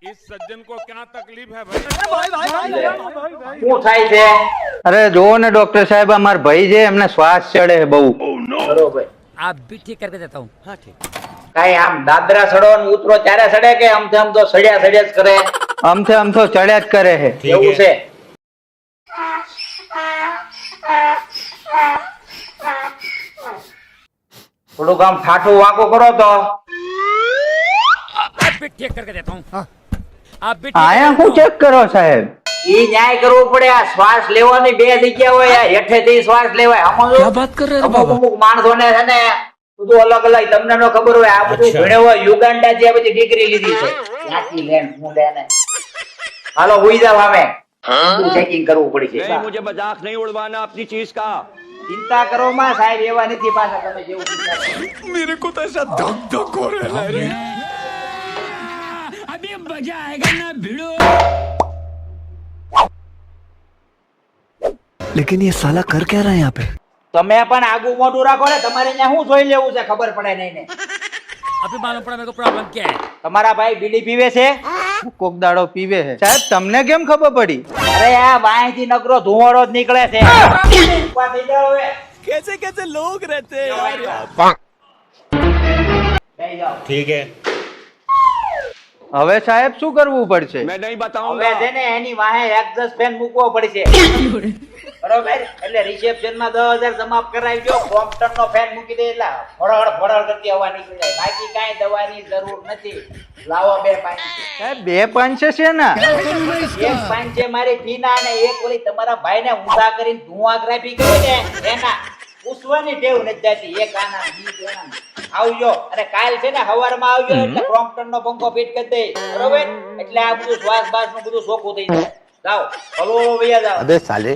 इस सज्जन को क्या तकलीफ है भाई? શું થાય છે? અરે જોવો ને ડોક્ટર સાહેબ, અમાર ભાઈ છે એમને શ્વાસ ચડે છે બહુ. બરોબર. आप भी ठीक करके देता हूँ. हाँ ठीक. કઈ આમ દાદરા સડો ને ઉતરો ત્યારે સડે કે આમથી આમ તો સડ્યા જ કરે? આમથી આમ તો ચડ્યા જ કરે છે. એવું છે? થોડુંક આમ ઠાઠું વાંકું કરો તો. आप भी ठीक करके देता हूँ. आप भी આયા શું ચેક કરો સાહેબ? ઈ ન્યાય કરવું પડે. આ શ્વાસ લેવાની બે જગ્યા હોય. આ હેઠેથી શ્વાસ લેવાય. क्या बात कर रहे અમુક અમુક માણસોને છે ને બધું અલગ અલગ. તમને નો ખબર હોય આ બધું ભણ્યો હોય. યુગાન્ડા જે બધી ડિગ્રી લીધી છે ત્યાંથી લેન હું લેને. હાલો હુઈ જાવ. અમે ચેકિંગ કરવું પડશે. नहीं मुझे मजाक नहीं उड़वाना अपनी चीज का. ચિંતા કરો માં સાહેબ, એવા નથી પાછા તમે જેવું ચિંતા કરો. मेरे को तो ऐसा धक धक हो रहा है. अभी मजा आएगा ना भिड़ो. लेकिन ये साला कर क्या रहा है यहाँ पे? તમે પણ આગુ મોઢું રાખો ને. તમારે અહીંયા શું જોઈ લેવું છે ખબર પડે નહીં ને. अभी मालूम पड़ा मेरे को प्रॉब्लम क्या है. તમારા ભાઈ બીડી પીવે છે? કોક દાડો પીવે છે. સાહેબ તમને કેમ ખબર પડી? અરે આ વાંયથી નકરો ધુવાડો જ નીકળે છે. ઊભા થઈ જાઓ હવે. कैसे कैसे लोग रहते हैं બેહી જાઓ. ठीक है. હવે સાહેબ શું કરવું પડશે? मैं नहीं હવે बताऊंगा. છે ને એની વાહે એક્ઝોસ્ટ ફેન મૂકવો પડશે. બરોબર? એટલે રિસેપ્શન માં 10,000 જમા કરાવજો. ક્રોમ્પટન નો ફેન મૂકી દે એટલે ફોડળ કરતી હવા નીકળી જાય. બાકી કાંઈ દવાની જરૂર નથી. લાવો 2 પાઇન. સાહેબ 2 5 છે ના? 1 પાઇન છે મારી ફીના અને એક ઓલી તમારા ભાઈને ઊંધા કરીને ધુઆગ્રાફી કરી ને એના પૂછવાની ટેવ નથી જાતી. એક આના બી એના. આવજો અને કાલ છે ને સવારમાં આવજો એટલે ક્રોમ્પટન નો પંખો ફિટ કરી દે. બરોબર? એટલે આ બધું શ્વાસ બાસ નું બધું સોખું થઈ જાય. જાઓ હલો વૈયા જાઓ. अबे साले